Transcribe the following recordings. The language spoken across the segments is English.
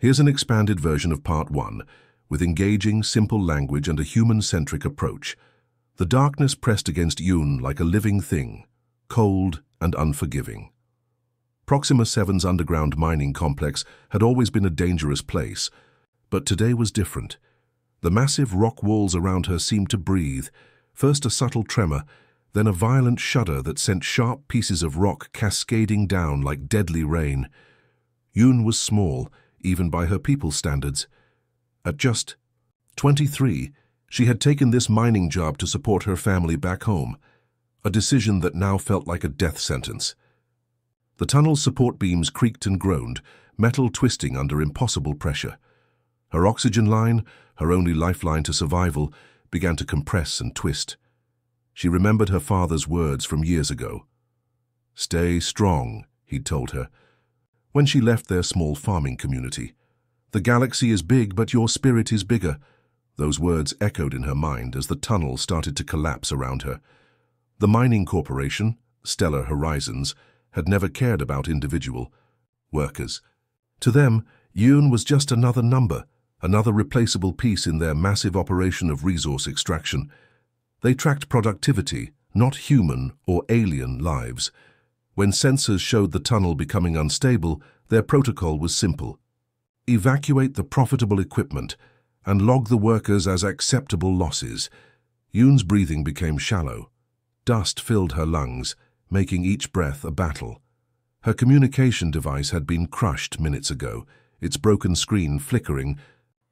Here's an expanded version of Part 1, with engaging, simple language and a human-centric approach. The darkness pressed against Yoon like a living thing, cold and unforgiving. Proxima 7's underground mining complex had always been a dangerous place, but today was different. The massive rock walls around her seemed to breathe, first a subtle tremor, then a violent shudder that sent sharp pieces of rock cascading down like deadly rain. Yoon was small, even by her people's standards. At just 23, she had taken this mining job to support her family back home, a decision that now felt like a death sentence. The tunnel's support beams creaked and groaned, metal twisting under impossible pressure. Her oxygen line, her only lifeline to survival, began to compress and twist. She remembered her father's words from years ago. "Stay strong," he'd told her, when she left their small farming community. "The galaxy is big, but your spirit is bigger." Those words echoed in her mind as the tunnel started to collapse around her. The mining corporation, Stellar Horizons, had never cared about individual workers. To them, Yoon was just another number, another replaceable piece in their massive operation of resource extraction. They tracked productivity, not human or alien lives. When sensors showed the tunnel becoming unstable, their protocol was simple: evacuate the profitable equipment and log the workers as acceptable losses. Yoon's breathing became shallow. Dust filled her lungs, making each breath a battle. Her communication device had been crushed minutes ago, its broken screen flickering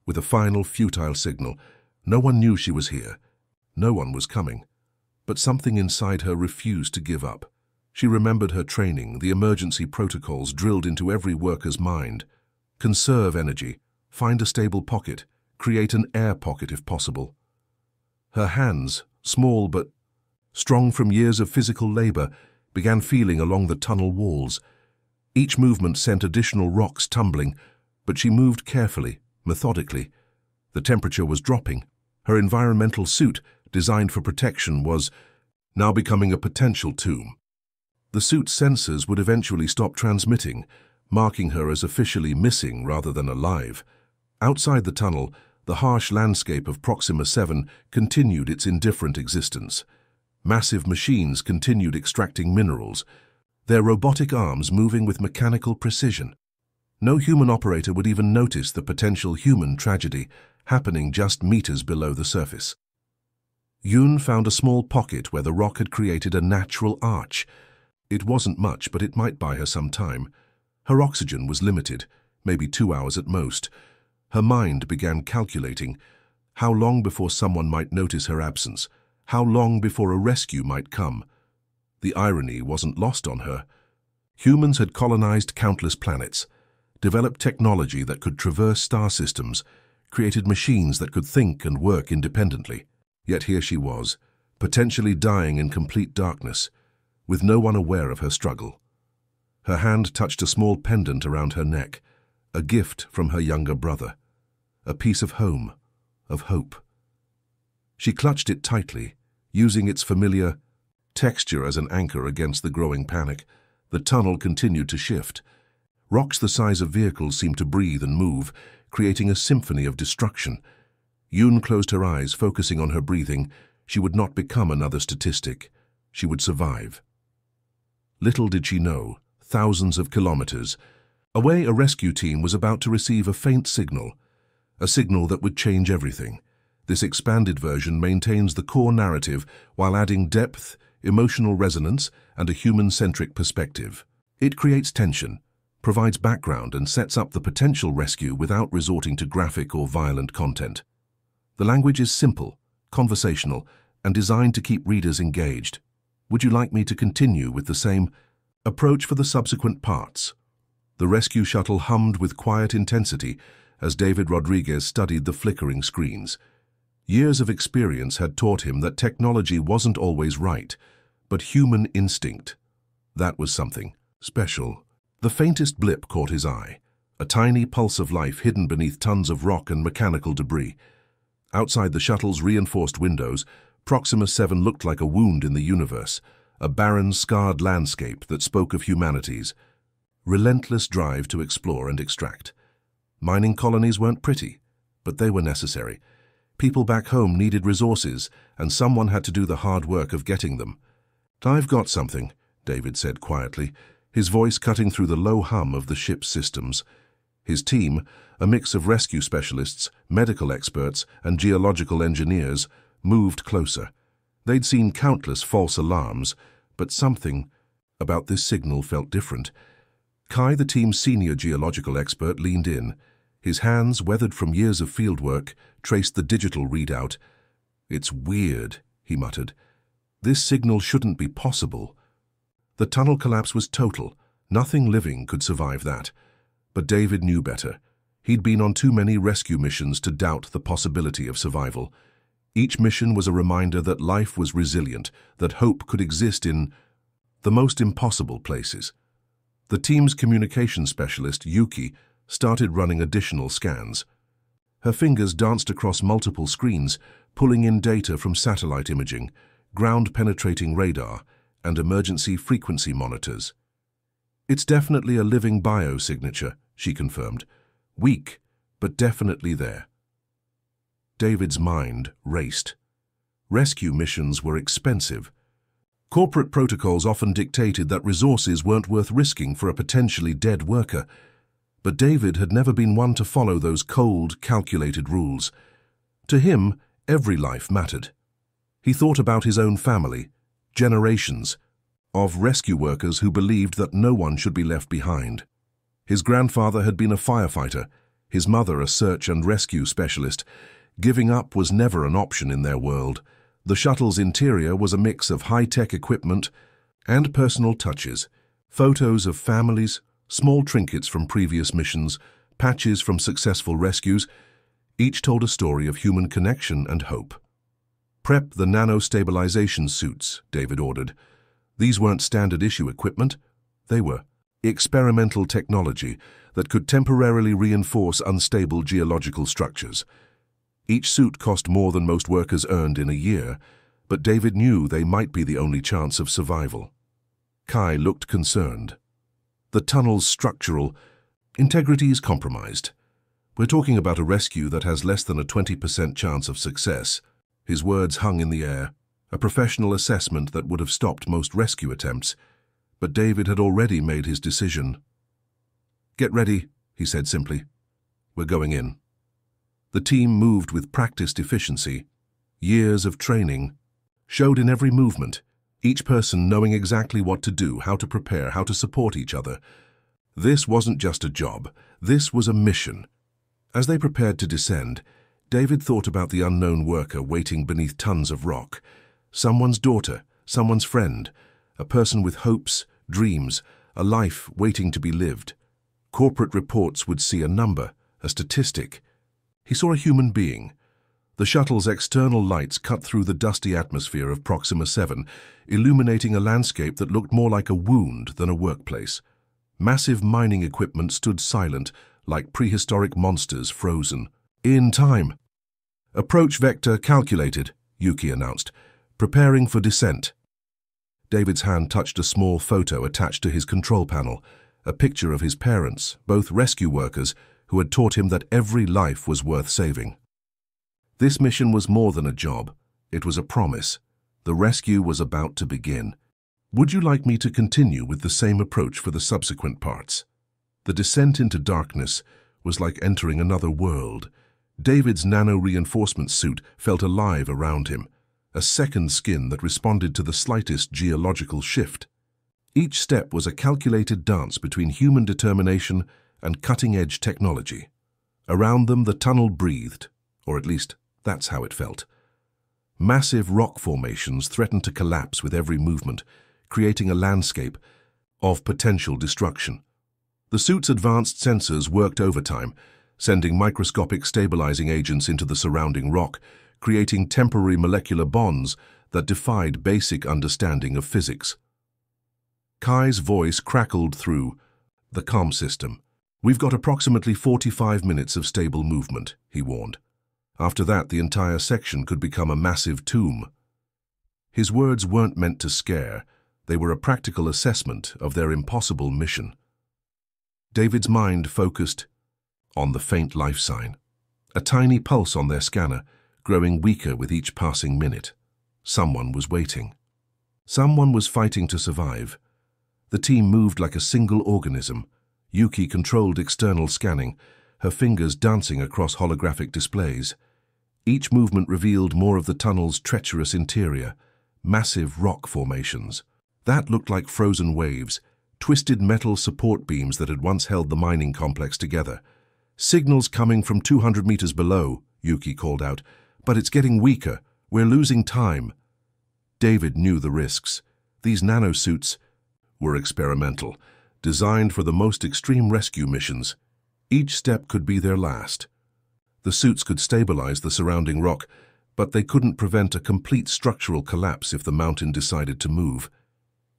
with a final futile signal. No one knew she was here. No one was coming. But something inside her refused to give up. She remembered her training, the emergency protocols drilled into every worker's mind. Conserve energy, find a stable pocket, create an air pocket if possible. Her hands, small but strong from years of physical labor, began feeling along the tunnel walls. Each movement sent additional rocks tumbling, but she moved carefully, methodically. The temperature was dropping. Her environmental suit, designed for protection, was now becoming a potential tomb. The suit's sensors would eventually stop transmitting, marking her as officially missing rather than alive. Outside the tunnel, the harsh landscape of Proxima 7 continued its indifferent existence. Massive machines continued extracting minerals, their robotic arms moving with mechanical precision. No human operator would even notice the potential human tragedy happening just meters below the surface. Yoon found a small pocket where the rock had created a natural arch. It wasn't much, but it might buy her some time. Her oxygen was limited, maybe 2 hours at most. Her mind began calculating how long before someone might notice her absence, how long before a rescue might come. The irony wasn't lost on her. Humans had colonized countless planets, developed technology that could traverse star systems, created machines that could think and work independently. Yet here she was, potentially dying in complete darkness, with no one aware of her struggle. Her hand touched a small pendant around her neck, a gift from her younger brother, a piece of home, of hope. She clutched it tightly, using its familiar texture as an anchor against the growing panic. The tunnel continued to shift. Rocks the size of vehicles seemed to breathe and move, creating a symphony of destruction. Yoon closed her eyes, focusing on her breathing. She would not become another statistic. She would survive. Little did she know, thousands of kilometers away, a rescue team was about to receive a faint signal, a signal that would change everything. This expanded version maintains the core narrative while adding depth, emotional resonance, and a human-centric perspective. It creates tension, provides background, and sets up the potential rescue without resorting to graphic or violent content. The language is simple, conversational, and designed to keep readers engaged. Would you like me to continue with the same approach for the subsequent parts? The rescue shuttle hummed with quiet intensity as David Rodriguez studied the flickering screens. Years of experience had taught him that technology wasn't always right, but human instinct. That was something special. The faintest blip caught his eye, a tiny pulse of life hidden beneath tons of rock and mechanical debris. Outside the shuttle's reinforced windows, Proxima 7 looked like a wound in the universe, a barren, scarred landscape that spoke of humanity's relentless drive to explore and extract. Mining colonies weren't pretty, but they were necessary. People back home needed resources, and someone had to do the hard work of getting them. "I've got something," David said quietly, his voice cutting through the low hum of the ship's systems. His team, a mix of rescue specialists, medical experts, and geological engineers, moved closer. They'd seen countless false alarms, but something about this signal felt different. Kai, the team's senior geological expert, leaned in. His hands, weathered from years of fieldwork, traced the digital readout. "It's weird," he muttered. "This signal shouldn't be possible." The tunnel collapse was total. Nothing living could survive that. But David knew better. He'd been on too many rescue missions to doubt the possibility of survival. Each mission was a reminder that life was resilient, that hope could exist in the most impossible places. The team's communication specialist, Yuki, started running additional scans. Her fingers danced across multiple screens, pulling in data from satellite imaging, ground-penetrating radar, and emergency frequency monitors. "It's definitely a living biosignature," she confirmed. "Weak, but definitely there." David's mind raced. Rescue missions were expensive. Corporate protocols often dictated that resources weren't worth risking for a potentially dead worker. But David had never been one to follow those cold, calculated rules. To him, every life mattered. He thought about his own family, generations of rescue workers who believed that no one should be left behind. His grandfather had been a firefighter, his mother a search and rescue specialist. Giving up was never an option in their world. The shuttle's interior was a mix of high-tech equipment and personal touches, photos of families, small trinkets from previous missions, patches from successful rescues. Each told a story of human connection and hope. "Prep the nano-stabilization suits," David ordered. These weren't standard-issue equipment. They were experimental technology that could temporarily reinforce unstable geological structures. Each suit cost more than most workers earned in a year, but David knew they might be the only chance of survival. Kai looked concerned. "The tunnel's structural integrity is compromised. We're talking about a rescue that has less than a 20% chance of success." His words hung in the air, a professional assessment that would have stopped most rescue attempts. But David had already made his decision. "Get ready," he said simply. "We're going in." The team moved with practiced efficiency. Years of training showed in every movement, each person knowing exactly what to do, how to prepare, how to support each other. This wasn't just a job. This was a mission. As they prepared to descend, David thought about the unknown worker waiting beneath tons of rock. Someone's daughter, someone's friend, a person with hopes, dreams, a life waiting to be lived. Corporate reports would see a number, a statistic. He saw a human being. The shuttle's external lights cut through the dusty atmosphere of Proxima 7, illuminating a landscape that looked more like a wound than a workplace. Massive mining equipment stood silent, like prehistoric monsters frozen. "In time." "Approach vector calculated," Yuki announced, "preparing for descent." David's hand touched a small photo attached to his control panel, a picture of his parents, both rescue workers, who had taught him that every life was worth saving. This mission was more than a job. It was a promise. The rescue was about to begin. "Would you like me to continue with the same approach for the subsequent parts?" The descent into darkness was like entering another world. David's nano-reinforcement suit felt alive around him, a second skin that responded to the slightest geological shift. Each step was a calculated dance between human determination and cutting-edge technology. Around them, the tunnel breathed, or at least that's how it felt. Massive rock formations threatened to collapse with every movement, creating a landscape of potential destruction. The suit's advanced sensors worked overtime, sending microscopic stabilizing agents into the surrounding rock, creating temporary molecular bonds that defied basic understanding of physics. Kai's voice crackled through the comm system. "We've got approximately 45 minutes of stable movement," he warned. After that, the entire section could become a massive tomb. His words weren't meant to scare. They were a practical assessment of their impossible mission. David's mind focused on the faint life sign. A tiny pulse on their scanner, growing weaker with each passing minute. Someone was waiting. Someone was fighting to survive. The team moved like a single organism. Yuki controlled external scanning, her fingers dancing across holographic displays. Each movement revealed more of the tunnel's treacherous interior, massive rock formations. That looked like frozen waves, twisted metal support beams that had once held the mining complex together. "Signals coming from 200 meters below," Yuki called out. "But it's getting weaker. We're losing time." David knew the risks. These nanosuits were experimental, designed for the most extreme rescue missions. Each step could be their last. The suits could stabilize the surrounding rock, but they couldn't prevent a complete structural collapse if the mountain decided to move.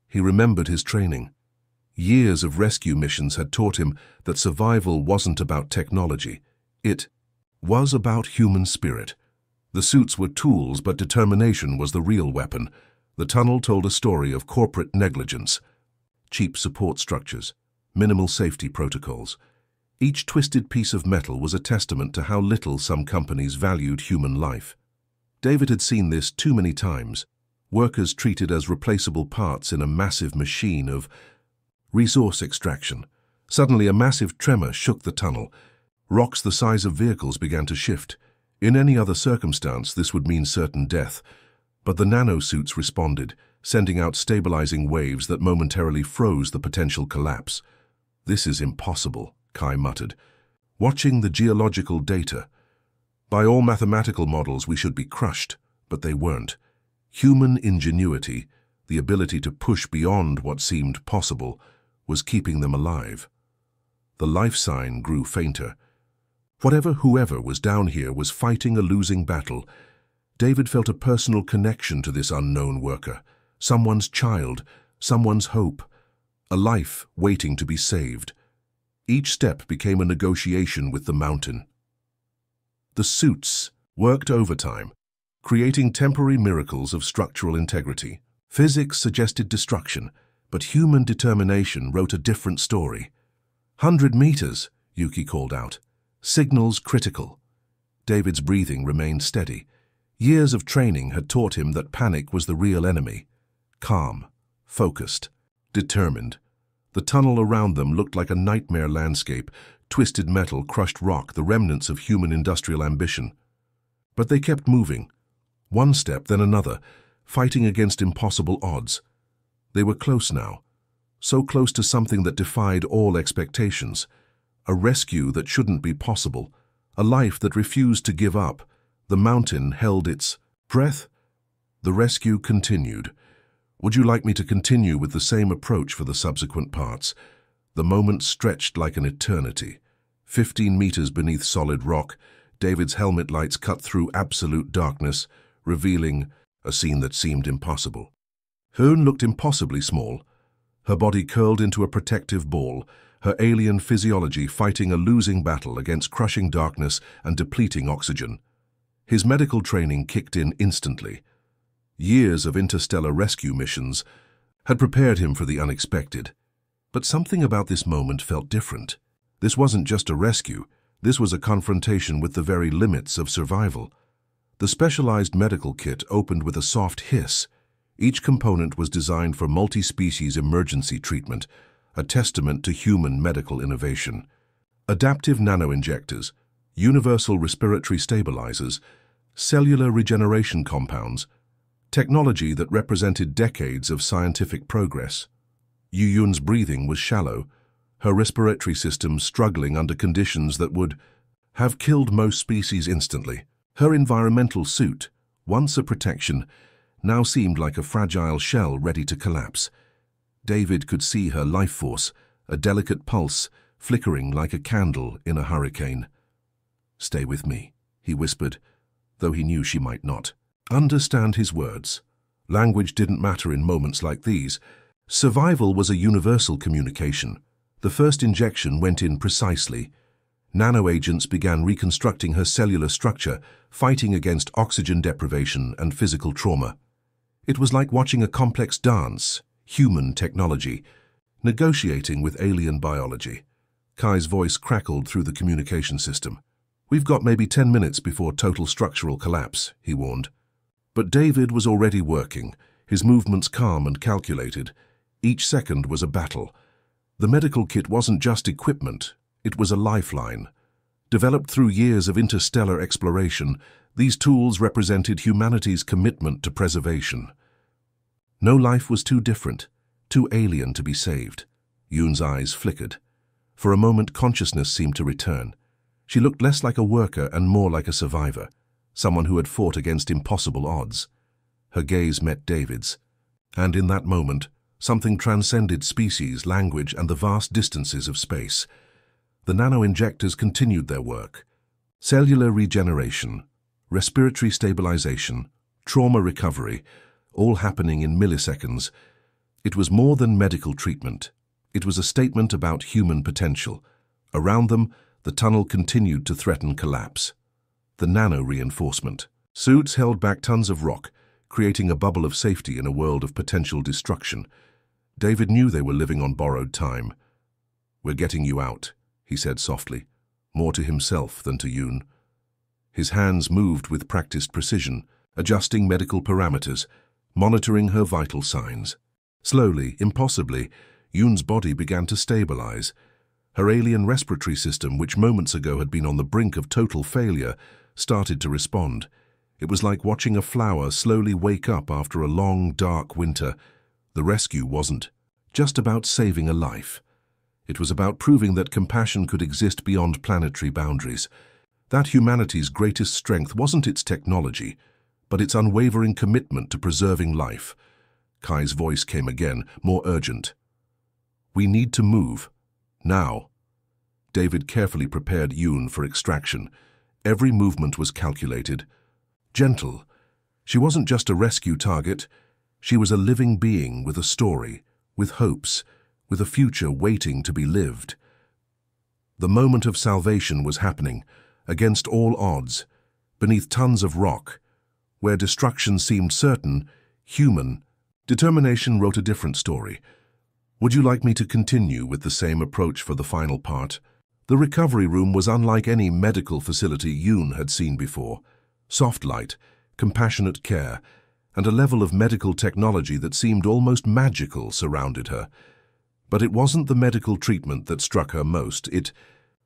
He remembered his training. Years of rescue missions had taught him that survival wasn't about technology. It was about human spirit. The suits were tools, but determination was the real weapon. The tunnel told a story of corporate negligence. Cheap support structures, minimal safety protocols. Each twisted piece of metal was a testament to how little some companies valued human life. David had seen this too many times. Workers treated as replaceable parts in a massive machine of resource extraction. Suddenly, a massive tremor shook the tunnel. Rocks the size of vehicles began to shift. In any other circumstance, this would mean certain death. But the nanosuits responded, sending out stabilizing waves that momentarily froze the potential collapse. "This is impossible," Kai muttered, watching the geological data. "By all mathematical models, we should be crushed," but they weren't. Human ingenuity, the ability to push beyond what seemed possible, was keeping them alive. The life sign grew fainter. Whoever was down here was fighting a losing battle. David felt a personal connection to this unknown worker. Someone's child, someone's hope, a life waiting to be saved. Each step became a negotiation with the mountain. The suits worked overtime, creating temporary miracles of structural integrity. Physics suggested destruction, but human determination wrote a different story. "100 meters," Yuki called out. "Signals critical." David's breathing remained steady. Years of training had taught him that panic was the real enemy. Calm, focused, determined. The tunnel around them looked like a nightmare landscape, twisted metal, crushed rock, the remnants of human industrial ambition. But they kept moving, one step then another, fighting against impossible odds. They were close now, so close to something that defied all expectations. A rescue that shouldn't be possible, a life that refused to give up. The mountain held its breath. The rescue continued. "Would you like me to continue with the same approach for the subsequent parts?" The moment stretched like an eternity. 15 meters beneath solid rock, David's helmet lights cut through absolute darkness, revealing a scene that seemed impossible. Hoon looked impossibly small, her body curled into a protective ball, her alien physiology fighting a losing battle against crushing darkness and depleting oxygen. His medical training kicked in instantly. Years of interstellar rescue missions had prepared him for the unexpected. But something about this moment felt different. This wasn't just a rescue, this was a confrontation with the very limits of survival. The specialized medical kit opened with a soft hiss. Each component was designed for multi-species emergency treatment, a testament to human medical innovation. Adaptive nanoinjectors, universal respiratory stabilizers, cellular regeneration compounds, technology that represented decades of scientific progress. Yu Yun's breathing was shallow, her respiratory system struggling under conditions that would have killed most species instantly. Her environmental suit, once a protection, now seemed like a fragile shell ready to collapse. David could see her life force, a delicate pulse, flickering like a candle in a hurricane. "Stay with me," he whispered, though he knew she might not understand his words. Language didn't matter in moments like these. Survival was a universal communication. The first injection went in precisely. Nanoagents began reconstructing her cellular structure, fighting against oxygen deprivation and physical trauma. It was like watching a complex dance, human technology, negotiating with alien biology. Kai's voice crackled through the communication system. "We've got maybe 10 minutes before total structural collapse," he warned. But David was already working, his movements calm and calculated. Each second was a battle. The medical kit wasn't just equipment, it was a lifeline. Developed through years of interstellar exploration, these tools represented humanity's commitment to preservation. No life was too different, too alien to be saved. Yoon's eyes flickered. For a moment, consciousness seemed to return. She looked less like a worker and more like a survivor, someone who had fought against impossible odds. Her gaze met David's, and in that moment, something transcended species, language, and the vast distances of space. The nano-injectors continued their work. Cellular regeneration, respiratory stabilization, trauma recovery, all happening in milliseconds. It was more than medical treatment. It was a statement about human potential. Around them, the tunnel continued to threaten collapse. The nano-reinforcement. Suits held back tons of rock, creating a bubble of safety in a world of potential destruction. David knew they were living on borrowed time. "We're getting you out," he said softly, more to himself than to Yoon. His hands moved with practiced precision, adjusting medical parameters, monitoring her vital signs. Slowly, impossibly, Yoon's body began to stabilize. Her alien respiratory system, which moments ago had been on the brink of total failure, started to respond. It was like watching a flower slowly wake up after a long, dark winter. The rescue wasn't just about saving a life. It was about proving that compassion could exist beyond planetary boundaries. That humanity's greatest strength wasn't its technology, but its unwavering commitment to preserving life. Kai's voice came again, more urgent. "We need to move. Now." David carefully prepared Yoon for extraction. Every movement was calculated. Gentle. She wasn't just a rescue target. She was a living being with a story, with hopes, with a future waiting to be lived. The moment of salvation was happening, against all odds, beneath tons of rock. Where destruction seemed certain, human, determination wrote a different story. "Would you like me to continue with the same approach for the final part?" The recovery room was unlike any medical facility Yoon had seen before. Soft light, compassionate care, and a level of medical technology that seemed almost magical surrounded her. But it wasn't the medical treatment that struck her most. It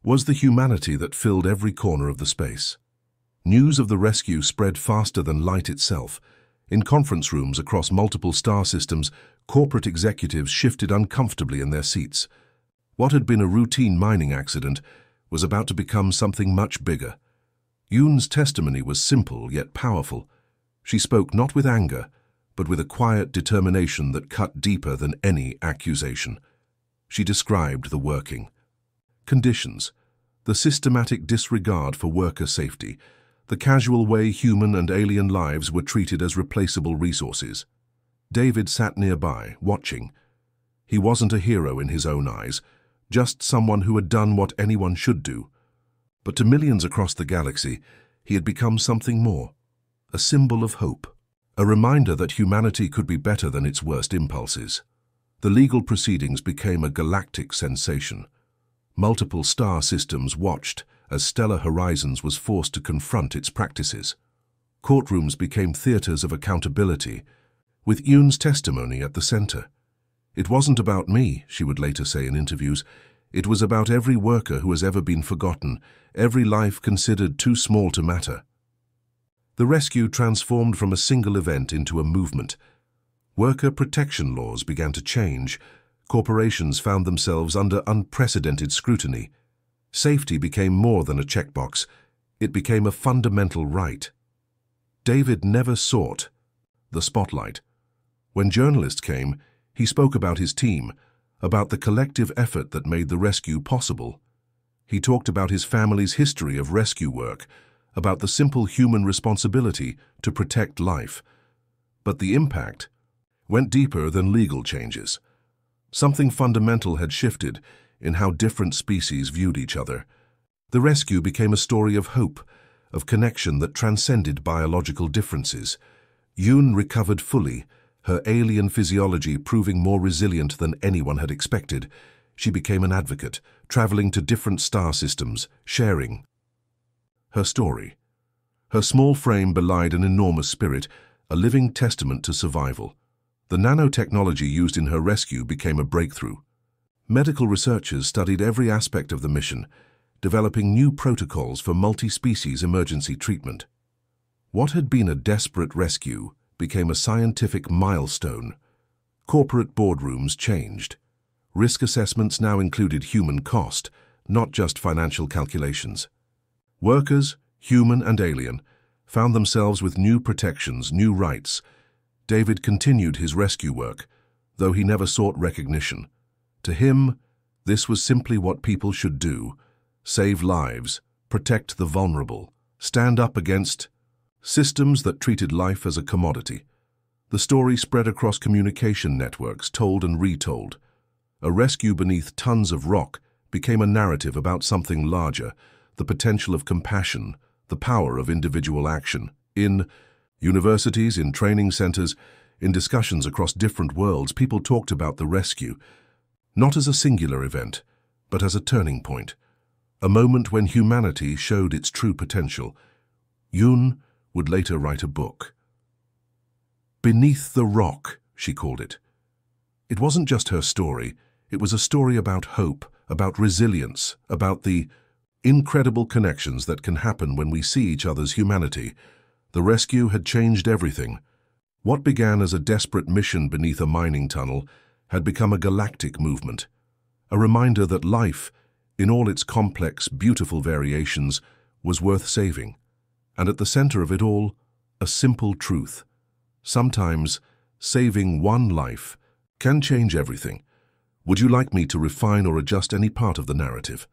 was the humanity that filled every corner of the space. News of the rescue spread faster than light itself. In conference rooms across multiple star systems, corporate executives shifted uncomfortably in their seats. What had been a routine mining accident was about to become something much bigger. Yoon's testimony was simple yet powerful. She spoke not with anger, but with a quiet determination that cut deeper than any accusation. She described the working conditions, the systematic disregard for worker safety, the casual way human and alien lives were treated as replaceable resources. David sat nearby, watching. He wasn't a hero in his own eyes, just someone who had done what anyone should do. But to millions across the galaxy, he had become something more, a symbol of hope, a reminder that humanity could be better than its worst impulses. The legal proceedings became a galactic sensation. Multiple star systems watched as Stellar Horizons was forced to confront its practices. Courtrooms became theaters of accountability, with Yoon's testimony at the center. "It wasn't about me," she would later say in interviews. "It was about every worker who has ever been forgotten, every life considered too small to matter." The rescue transformed from a single event into a movement. Worker protection laws began to change. Corporations found themselves under unprecedented scrutiny. Safety became more than a checkbox. It became a fundamental right. David never sought the spotlight. When journalists came, he spoke about his team, about the collective effort that made the rescue possible. He talked about his family's history of rescue work, about the simple human responsibility to protect life. But the impact went deeper than legal changes. Something fundamental had shifted in how different species viewed each other. The rescue became a story of hope, of connection that transcended biological differences. Yoon recovered fully, her alien physiology proving more resilient than anyone had expected. She became an advocate, traveling to different star systems, sharing her story. Her small frame belied an enormous spirit, a living testament to survival. The nanotechnology used in her rescue became a breakthrough. Medical researchers studied every aspect of the mission, developing new protocols for multi-species emergency treatment. What had been a desperate rescue became a scientific milestone. Corporate boardrooms changed. Risk assessments now included human cost, not just financial calculations. Workers, human and alien, found themselves with new protections, new rights. David continued his rescue work, though he never sought recognition. To him, this was simply what people should do: save lives, protect the vulnerable, stand up against systems that treated life as a commodity. The story spread across communication networks, told and retold. A rescue beneath tons of rock became a narrative about something larger: the potential of compassion, the power of individual action. In universities, in training centers, in discussions across different worlds, people talked about the rescue, not as a singular event, but as a turning point, a moment when humanity showed its true potential. Yoon would later write a book. Beneath the Rock, she called it. It wasn't just her story, it was a story about hope, about resilience, about the incredible connections that can happen when we see each other's humanity. The rescue had changed everything. What began as a desperate mission beneath a mining tunnel had become a galactic movement, a reminder that life, in all its complex, beautiful variations, was worth saving. And at the center of it all, a simple truth: sometimes saving one life can change everything. Would you like me to refine or adjust any part of the narrative?